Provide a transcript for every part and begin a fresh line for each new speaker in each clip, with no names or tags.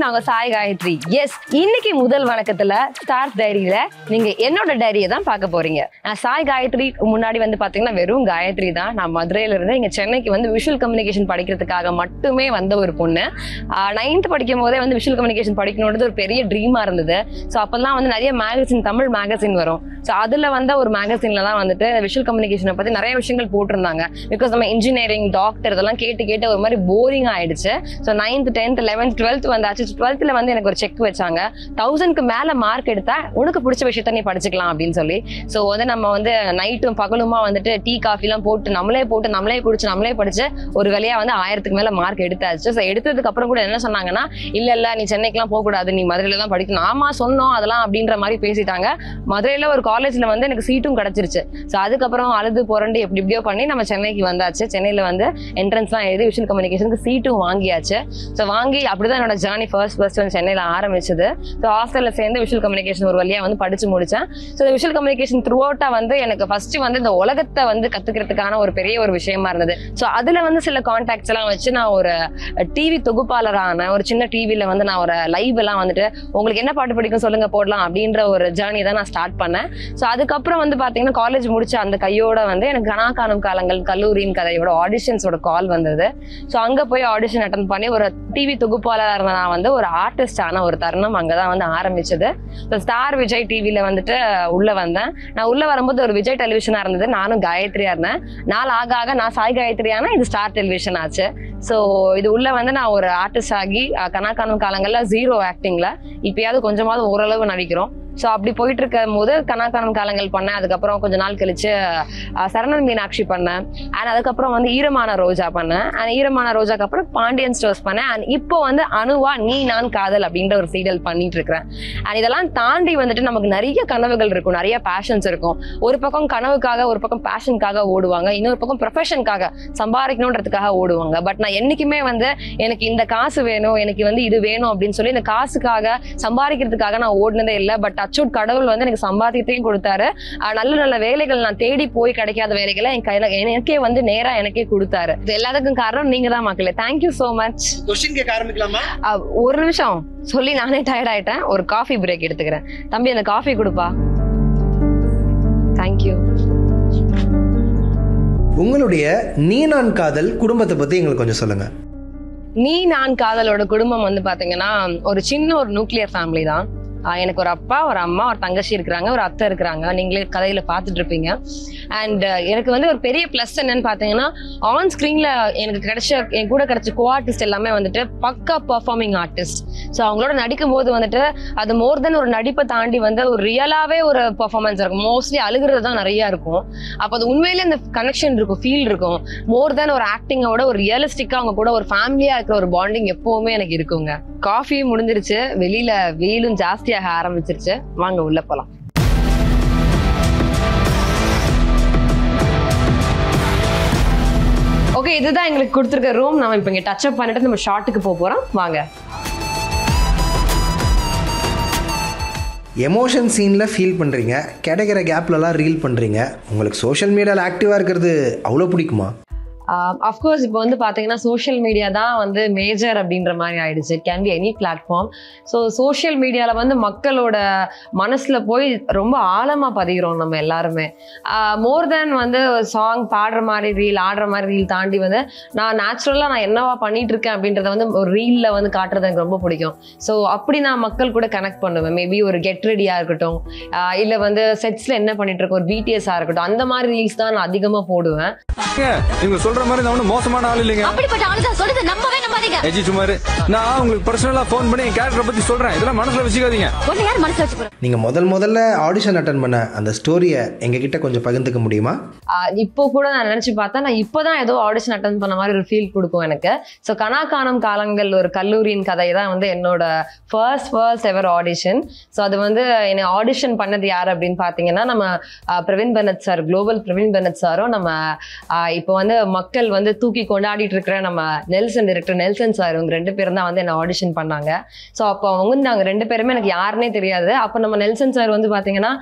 நாங்க சாய் காயத்ரி. எஸ், இன்னைக்கு முதல் வணக்கத்துல ஸ்டார்ஸ் டைரியில நீங்க என்னோட டைரியை தான் பார்க்க போறீங்க. நான் சாய் காயத்ரி முன்னாடி வந்து பாத்தீங்கன்னா வெறும் காயத்ரி தான். நான் மதுரையில இருந்து இங்க சென்னைக்கு வந்து விஷுவல் கம்யூனிகேஷன் படிக்கிறதுக்காக மட்டுமே வந்த ஒரு பொண்ணு. 9th படிக்கும் போதே வந்து விஷுவல் கம்யூனிகேஷன் படிக்கணும்ன்றது ஒரு பெரிய ட்ரீமா இருந்தது. ஸோ அப்பெல்லாம் வந்து நிறைய மேகசின், தமிழ் மேகசின் வரும். ஸோ அதுல வந்து ஒரு மேகசின்ல தான் வந்துட்டு விஷுவல் கம்யூனிகேஷனை பத்தி நிறைய விஷயங்கள் போட்டிருந்தாங்க. பிகாஸ் நம்ம இன்ஜினியரிங், டாக்டர் இதெல்லாம் கேட்டு ஒரு மாதிரி போரிங் ஆயிடுச்சு. So 9th, 10th, 11th, 12th வந்தாச்சு. 12th வந்து எனக்கு ஒரு செக் வச்சாங்க. 1000க்கு மேல மார்க் எடுத்தா உனக்கு பிடிச்ச விஷயத்த நீ படிச்சுக்கலாம் அப்படின்னு சொல்லி. ஸோ வந்து நம்ம வந்து நைட்டும் பகலுமா வந்துட்டு டீ காஃபி எல்லாம் போட்டு நம்மளே குடிச்சு நம்மளே படிச்சு ஒரு வேலையா வந்து 1000க்கு மேல மார்க் எடுத்தாச்சு. ஸோ எடுத்ததுக்கு அப்புறம் கூட என்ன சொன்னாங்கன்னா, இல்ல நீ சென்னைக்கெல்லாம் போக கூடாது, நீ மதுரையில தான் படிக்கணும். ஆமா சொன்னோம் அதெல்லாம் அப்படின்ற மாதிரி பேசிட்டாங்க. மதுரையில ஒரு காலேஜ்ல வந்து எனக்கு சீட்டும் கிடைச்சிருச்சு. ஸோ அதுக்கப்புறம் அழுது புரண்டு எப்படியோ பண்ணி நம்ம சென்னைக்கு வந்தாச்சு. சென்னையில வந்து என்ட்ரன்ஸ்லாம் எழுதி விஷுவல் கம்யூனிகேஷனுக்கு சீட்டும் வாங்கியாச்சு. ஸோ வாங்கி அப்படிதான் என்னோட ஜேர்னி ஃபர்ஸ்ட் வந்து சென்னையில ஆரம்பிச்சது. ஸோ ஹாஸ்டல்ல சேர்ந்து விஷுவல் கம்யூனிகேஷன் ஒரு வழியா வந்து படிச்சு முடிச்சேன். ஸோ இந்த விஷுவல் கம்யூனிகேஷன் த்ரூ அவுட்டா வந்து எனக்கு ஃபர்ஸ்ட் வந்து இந்த உலகத்தை வந்து கத்துக்கிறதுக்கான ஒரு பெரிய ஒரு விஷயமா இருந்தது. ஸோ அதுல வந்து சில கான்டாக்ட்ஸ் எல்லாம் வச்சு நான் ஒரு டிவி தொகுப்பாளரான ஒரு சின்ன டிவில வந்து நான் ஒரு லைவ் எல்லாம் வந்துட்டு உங்களுக்கு என்ன பாட்டு பிடிக்கும் சொல்லுங்க போடலாம் அப்படின்ற ஒரு ஜேர்னி தான் நான் ஸ்டார்ட் பண்ணேன். ஸோ அதுக்கப்புறம் வந்து பாத்தீங்கன்னா காலேஜ் முடிச்ச அந்த கையோட வந்து எனக்கு கனா காணும் காலங்கள் கல்லூரியின் கதையோட ஆடிஷன்ஸோட கால் வந்தது. ஸோ அங்க போய் ஆடிஷன் அட்டன் பண்ணி ஒரு டிவி தொகுப்பாளர் நான் வந்து ஒரு ஆர்டிஸ்ட் ஆன ஒரு தருணம் அங்கதான் வந்து ஆரம்பிச்சது. ஸ்டார் விஜய் டிவில வந்துட்டு உள்ள வந்தேன். நான் உள்ள வரும்போது ஒரு விஜய் டெலிவிஷனா இருந்தது. நானும் காயத்ரியா இருந்தேன். நாள் ஆக நான் சாய் காயத்ரியானா இது ஸ்டார் டெலிவிஷன் ஆச்சு. ஸோ இது உள்ள வந்து நான் ஒரு ஆர்டிஸ்ட் ஆகி கனா காணும் காலங்கள்ல 0 ஆக்டிங்ல இப்பயாவது கொஞ்சமாவது ஓரளவு நடிக்கிறோம். ஸோ அப்படி போயிட்டு இருக்கும் போது கனா காணும் காலங்கள் பண்ணேன். அதுக்கப்புறம் கொஞ்ச நாள் கழிச்சு சரணன் மீனாட்சி பண்ணேன். அண்ட் அதுக்கப்புறம் வந்து ஈரமான ரோஜா பண்ணேன். அண்ட் ஈரமான ரோஜாக்கு அப்புறம் பாண்டியன் ஸ்டோர்ஸ் பண்ணேன். அண்ட் இப்போ வந்து அணுவா நீ நான் காதல் அப்படின்ற ஒரு சீரியல் பண்ணிட்டு இருக்கிறேன். அண்ட் இதெல்லாம் தாண்டி வந்துட்டு நமக்கு நிறைய கனவுகள் இருக்கும், நிறைய பேஷன்ஸ் இருக்கும். ஒரு பக்கம் கனவுக்காக, ஒரு பக்கம் பேஷனுக்காக ஓடுவாங்க, இன்னொரு பக்கம் ப்ரொஃபஷனுக்காக சம்பாதிக்கணுன்றதுக்காக ஓடுவாங்க. பட் நான் என்னைக்குமே வந்து எனக்கு இந்த காசு வேணும், எனக்கு வந்து இது வேணும் அப்படின்னு சொல்லி இந்த காசுக்காக சம்பாதிக்கிறதுக்காக நான் ஓடினதே இல்லை. பட் அச்சூட் கடவுள் வந்து எனக்கு சம்பாதியத்தையும் கொடுத்தாரு. நல்ல நல்ல வேலைகள் நான் தேடி போய் கிடைக்காத வேலைகளை என் கையில எனக்கே வந்து நேரா எனக்கே கொடுத்தாரு. எல்லாத்துக்கும் காரணம் நீங்க தான் மக்களே. Thank you so much. ஒரு நிமிஷம் சொல்லி நானே டயர்ட் ஆயிட்டேன். ஒரு காஃபி பிரேக் எடுத்துக்கிறேன். தம்பி அந்த காஃபி கொடுப்பா. தேங்க்யூ.
உங்களுடைய நீ நான் காதல் குடும்பத்தை பத்தி எங்களுக்கு கொஞ்சம் சொல்லுங்க.
நீ நான் காதலோட குடும்பம் வந்து பாத்தீங்கன்னா ஒரு சின்ன ஒரு நியூக்ளியர் ஃபேமிலி தான். எனக்கு ஒரு அப்பா, ஒரு அம்மா, ஒரு தங்கச்சி இருக்கிறாங்க, ஒரு அத்தை இருக்கிறாங்க. நீங்களே கதையில பாத்துட்டு இருப்பீங்க. அண்ட் எனக்கு வந்து ஒரு பெரிய பிளஸ் என்னன்னு பாத்தீங்கன்னா, ஆன் ஸ்கிரீன்ல எனக்கு என் கூட கிடைச்ச கோ ஆர்டிஸ்ட் எல்லாமே வந்துட்டு பக்கா பெர்ஃபார்மிங் ஆர்டிஸ்ட். ஸோ அவங்களோட நடிக்கும் போது வந்துட்டு அது மோர் தென் ஒரு நடிப்பை தாண்டி வந்து ஒரு ரியலாவே ஒரு பெர்ஃபார்மன்ஸ் இருக்கும். மோஸ்ட்லி அழுகிறது தான் நிறைய இருக்கும். அப்போ அது உண்மையிலே அந்த கனெக்ஷன் இருக்கும், ஃபீல் இருக்கும். மோர் தென் ஒரு ஆக்டிங்கோட ஒரு ரியலிஸ்டிக்கா அவங்க கூட ஒரு ஃபேமிலியா இருக்கிற ஒரு பாண்டிங் எப்பவுமே எனக்கு இருக்குங்க. காஃபி முடிஞ்சிருச்சு, வெளியில வெயிலும் ஜாஸ்தி ஆரம்பிச்சிருச்சு. வாங்க உள்ள போலாம். ஓகே, இதுதான் எங்களுக்கு கொடுத்துருக்க ரூம். நம்ம இப்ப இங்க டச் அப் பண்ணிட்டு நம்ம ஷார்ட்டுக்கு போறோம். வாங்க.
எமோஷன் சீனில் ஃபீல் பண்ணுறீங்க, கிடைக்கிற கேப்லலாம் ரீல் பண்ணுறீங்க. உங்களுக்கு சோஷியல் மீடியாவில் ஆக்டிவாக இருக்கிறது அவ்வளோ பிடிக்குமா?
அஃப்கோர்ஸ் இப்போ வந்து பார்த்தீங்கன்னா சோஷியல் மீடியா தான் வந்து மேஜர் அப்படின்ற மாதிரி ஆயிடுச்சு. It can be any platform. So social மீடியாவில் வந்து மக்களோட மனசில் போய் ரொம்ப ஆழமாக பதிகிறோம் நம்ம எல்லாருமே. மோர் தேன் வந்து சாங் பாடுற மாதிரி ரீல், ஆடுற மாதிரி ரீல் தாண்டி வந்து நான் நேச்சுரலாக நான் என்னவா பண்ணிட்டு இருக்கேன் அப்படின்றத வந்து ஒரு ரீலில் வந்து காட்டுறது எனக்கு ரொம்ப பிடிக்கும். ஸோ அப்படி நான் மக்கள் கூட கனெக்ட் பண்ணுவேன். மேபி ஒரு கெட் ரெடியாக இருக்கட்டும், இல்லை வந்து செட்ஸில் என்ன பண்ணிட்டு இருக்கோம், ஒரு பிடிஎஸ்ஸாக இருக்கட்டும், அந்த மாதிரி ரீல்ஸ் தான் நான் அதிகமாக போடுவேன்.
மாதிரி நான் மோசமான ஆள் இல்லைங்க. அப்படிப்பட்ட ஆளு தான் சொல்றது நம்பவே நம்பாதீங்க. ஏஜி சுமார் நான் உங்களுக்கு பர்சனலா ஃபோன் பண்ணி என் கேரக்டரை பத்தி சொல்றேன். இதெல்லாம் மனசுல வச்சுக்காதீங்க. ஒண்ணு யார் மனசுல வச்சுக்கற? நீங்க முதல்ல ஆடிஷன் அட்டெண்ட் பண்ண அந்த ஸ்டோரியை எங்ககிட்ட கொஞ்சம் பகிர்ந்துக்க முடியுமா?
இப்போ கூட நான் நினைச்சு பார்த்தா நான் இப்போதான் ஏதோ ஆடிஷன் அட்டெண்ட் பண்ண மாதிரி ஒரு ஃபீல் கொடுக்கும் எனக்கு. ஸோ கனா காணும் காலங்கள் ஒரு கல்லூரியின் கதை தான் வந்து என்னோட ஃபர்ஸ்ட் எவர் ஆடிஷன். ஸோ அது வந்து என்னை ஆடிஷன் பண்ணது யார் அப்படின்னு பார்த்தீங்கன்னா நம்ம Praveen Bennett sir, global Praveen Bennett சாரும், நம்ம இப்போ வந்து மக்கள் வந்து தூக்கி கொண்டாடிட்டு இருக்கிற நம்ம நெல்சன் டைரக்டர் நெல்சன் சார், இவங்க 2 பேரும் தான் வந்து என்ன ஆடிஷன் பண்ணாங்க. ஸோ அப்போ அவங்க வந்து நாங்கள் 2 பேருமே எனக்கு யாருன்னே தெரியாது. அப்போ நம்ம நெல்சன் சார் வந்து பார்த்தீங்கன்னா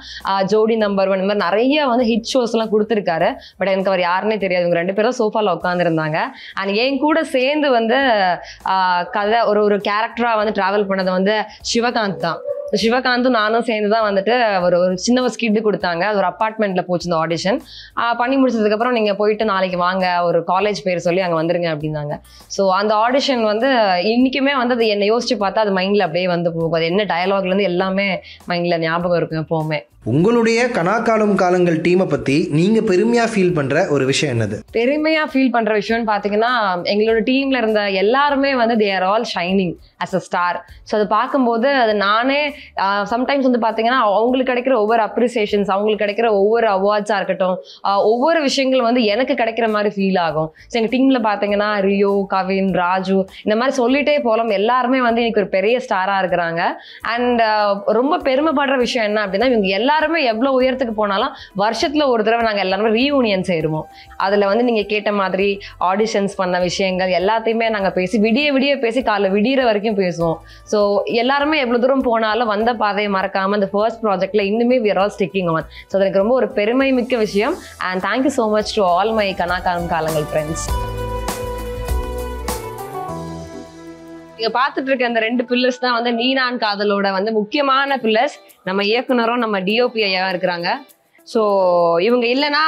ஜோடி நம்பர் 1 இந்த மாதிரி நிறைய வந்து ஹிட் ஷோஸ்லாம் கொடுத்துருக்காரு. பட் எனக்கு அவர் யாருன்னே தெரியாது. இவங்க 2 பேரும் சோஃபாவில் உட்காந்துருந்தாங்க. அண்ட் என் கூட சேர்ந்து வந்து கதை ஒரு கேரக்டராக வந்து ட்ராவல் பண்ணது வந்து சிவகாந்த் தான். சிவகாந்தும் நானும் சேர்ந்து தான் வந்துட்டு ஒரு சின்ன ஸ்கிட் கொடுத்தாங்க. அது ஒரு அப்பார்ட்மெண்ட்ல போச்சு இந்த ஆடிஷன். பண்ணி முடிச்சதுக்கப்புறம் நீங்கள் போயிட்டு நாளைக்கு வாங்க, ஒரு காலேஜ் பேர் சொல்லி அங்கே வந்துருங்க அப்படின்னாங்க. ஸோ அந்த ஆடிஷன் வந்து இன்னைக்குமே வந்து அது என்னை யோசிச்சு பார்த்தா அது மைண்டில் அப்படியே வந்து போகும். அது என்ன டயலாக்லேருந்து எல்லாமே மைண்டில் ஞாபகம் இருக்கும் எப்போவுமே.
உங்களுடைய கனாக்காலும் காலங்கள் டீமை பற்றி நீங்கள் பெருமையாக ஃபீல் பண்ணுற ஒரு விஷயம் என்னது?
பெருமையாக ஃபீல் பண்ணுற விஷயம்னு பார்த்தீங்கன்னா, எங்களோட டீமில் இருந்த எல்லாருமே வந்து they are all shining as a star. So அதை பார்க்கும்போது அது நானே சம்டைம்ஸ் வந்து பார்த்தீங்கன்னா அவங்களுக்கு கிடைக்கிற ஒவ்வொரு அப்ரிசியேஷன்ஸ், அவங்களுக்கு கிடைக்கிற ஒவ்வொரு அவார்ட்ஸாக இருக்கட்டும், ஒவ்வொரு விஷயங்கள் வந்து எனக்கு கிடைக்கிற மாதிரி ஃபீல் ஆகும். ஸோ எங்கள் டீமில் பார்த்தீங்கன்னா ரியோ, கவின், ராஜு இந்த மாதிரி சொல்லிட்டே போகலாம். எல்லாருமே வந்து எனக்கு ஒரு பெரிய ஸ்டாராக இருக்கிறாங்க. அண்ட் ரொம்ப பெருமைப்படுற விஷயம் என்ன அப்படின்னா, இவங்க எல்லாருமே எவ்வளோ உயரத்துக்கு போனாலும் வருஷத்தில் ஒரு தடவை நாங்கள் எல்லாருமே ரீயூனியன் சேருவோம். அதில் வந்து நீங்கள் கேட்ட மாதிரி ஆடிஷன்ஸ் பண்ண விஷயங்கள் எல்லாத்தையுமே நாங்கள் பேசி விடிய பேசி காலைல விடிகிற வரைக்கும் பேசுவோம். ஸோ எல்லாருமே எவ்வளோ தூரம் போனாலும் வந்த பாதையை மறக்காமல் இந்த ஃபர்ஸ்ட் ப்ராஜெக்ட்ல இன்னுமே we are all sticking on. So எனக்கு ரொம்ப ஒரு பெருமை மிக்க விஷயம். And thank you so much to all my Kanaakaalam காலங்கள் ஃப்ரெண்ட்ஸ். நீங்க பார்த்துட்டு இருக்க அந்த 2 பில்லர்ஸ் தான் வந்து நீ நான் காதலோட வந்து முக்கியமான பில்லர்ஸ். நம்ம இயக்குனரும் நம்ம டிஓபி ஐயா இருக்கிறாங்க. ஸோ இவங்க இல்லைன்னா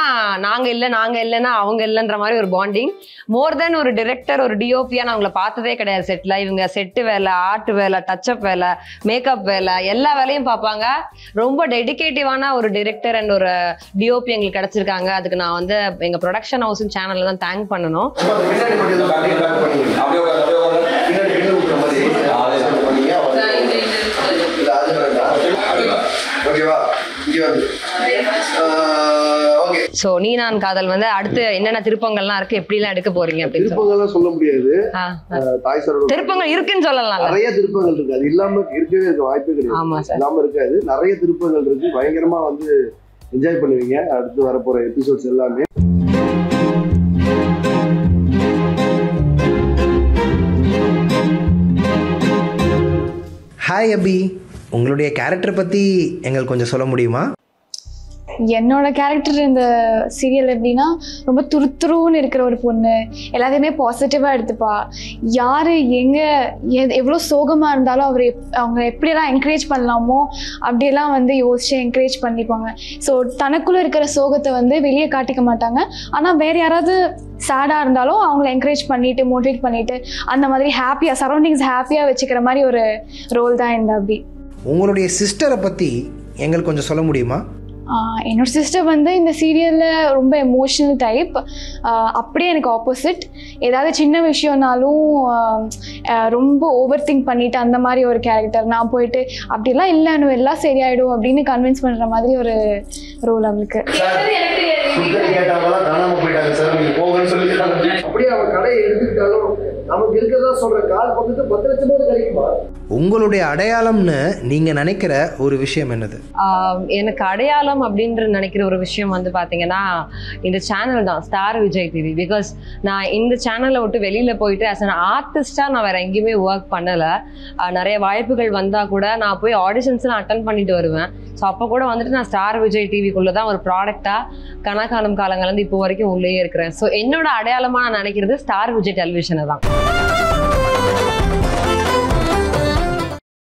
நாங்கள் இல்லைன்னா அவங்க இல்லைன்ற மாதிரி ஒரு பாண்டிங். மோர் தென் ஒரு டிரெக்டர், ஒரு டிஓபியா நான் அவங்கள பார்த்ததே கிடையாது செட்டில். இவங்க செட்டு வேலை, ஆர்ட் வேலை, டச்சப் வேலை, மேக்கப் வேலை, எல்லா வேலையும் பார்ப்பாங்க. ரொம்ப டெடிகேட்டிவான ஒரு டிரெக்டர் அண்ட் ஒரு டிஓபி எங்களுக்கு கிடைச்சிருக்காங்க. அதுக்கு நான் வந்து எங்கள் ப்ரொடக்ஷன் ஹவுஸ் சேனலில் தான் தேங்க் பண்ணணும். சோ நீ நான் காதல் வந்து அடுத்து என்னென்ன திருப்பங்கள்லாம் இருக்கு, எப்படி எல்லாம் எடுக்க போறீங்க?
திருப்பங்கள்லாம் சொல்ல முடியாது.
திருப்பங்கள் இருக்குன்னு சொல்லலாம்.
நிறைய திருப்பங்கள் இருக்கு, அது இல்லாம இருக்கவே இருக்க வாய்ப்பே கிடையாது. இல்லாம இருக்காது, நிறைய திருப்பங்கள் இருக்கு. பயங்கரமா வந்து என்ஜாய் பண்ணுவீங்க அடுத்து வரப்போற எபிசோட்ஸ் எல்லாமே.
ஹாய் அபி, உங்களுடைய கேரக்டர் பற்றி எங்களுக்கு கொஞ்சம் சொல்ல முடியுமா?
என்னோட கேரக்டர் இந்த சீரியல் எப்படின்னா, ரொம்ப துருத்துருன்னு இருக்கிற ஒரு பொண்ணு, எல்லாத்தையுமே பாசிட்டிவாக எடுத்துப்பா. யார் எங்கே எவ்வளோ சோகமாக இருந்தாலும் அவங்க எப்படியெல்லாம் என்கரேஜ் பண்ணலாமோ அப்படியெல்லாம் வந்து யோசிச்சு என்கரேஜ் பண்ணிப்பாங்க. ஸோ தனக்குள்ளே இருக்கிற சோகத்தை வந்து வெளியே காட்டிக்க மாட்டாங்க. ஆனால் வேறு யாராவது சேடாக இருந்தாலும் அவங்கள என்கரேஜ் பண்ணிட்டு மோட்டிவேட் பண்ணிட்டு அந்த மாதிரி ஹாப்பியாக சரௌண்டிங்ஸ் ஹாப்பியாக வச்சுக்கிற மாதிரி ஒரு ரோல் தான் இந்த அபி.
உங்களுடைய சிஸ்டரை பற்றி எங்களுக்கு கொஞ்சம் சொல்ல முடியுமா?
என்னோட சிஸ்டர் வந்து இந்த சீரியலில் ரொம்ப எமோஷ்னல் டைப். அப்படியே எனக்கு ஆப்போசிட். ஏதாவது சின்ன விஷயம்னாலும் ரொம்ப ஓவர் திங்க் பண்ணிட்டு அந்த மாதிரி ஒரு கேரக்டர். நான் போயிட்டு அப்படிலாம் இல்லை, இன்னும் எல்லாம் சரியாயிடும் அப்படின்னு கன்வின்ஸ் பண்ணுற மாதிரி ஒரு ரோல் அவளுக்கு.
உங்களுடைய அடையாளம்னு நீங்க நினைக்கிற ஒரு விஷயம் என்னது?
எனக்கு அடையாளம் அப்படின்ற நினைக்கிற ஒரு விஷயம் வந்து பாத்தீங்கன்னா இந்த சேனல் தான், ஸ்டார் விஜய் டிவி. பிகாஸ் நான் இந்த சேனலை விட்டு வெளியில போயிட்டு ஆஸ் அன் ஆர்டிஸ்டா நான் வேற எங்கேயுமே ஒர்க் பண்ணல. நிறைய வாய்ப்புகள் வந்தா கூட நான் போய் ஆடிஷன்ஸ் அட்டன் பண்ணிட்டு வருவேன். ஸோ அப்போ கூட வந்துட்டு நான் ஸ்டார் விஜய் டிவிக்குள்ளதான் ஒரு ப்ராடக்டா கனாக்காலம் காலங்கள் வந்து இப்போ வரைக்கும் உள்ளே இருக்கிறேன். ஸோ என்னோட அடையாளமா நான் நினைக்கிறது ஸ்டார் விஜய் டெலிவிஷனை தான்.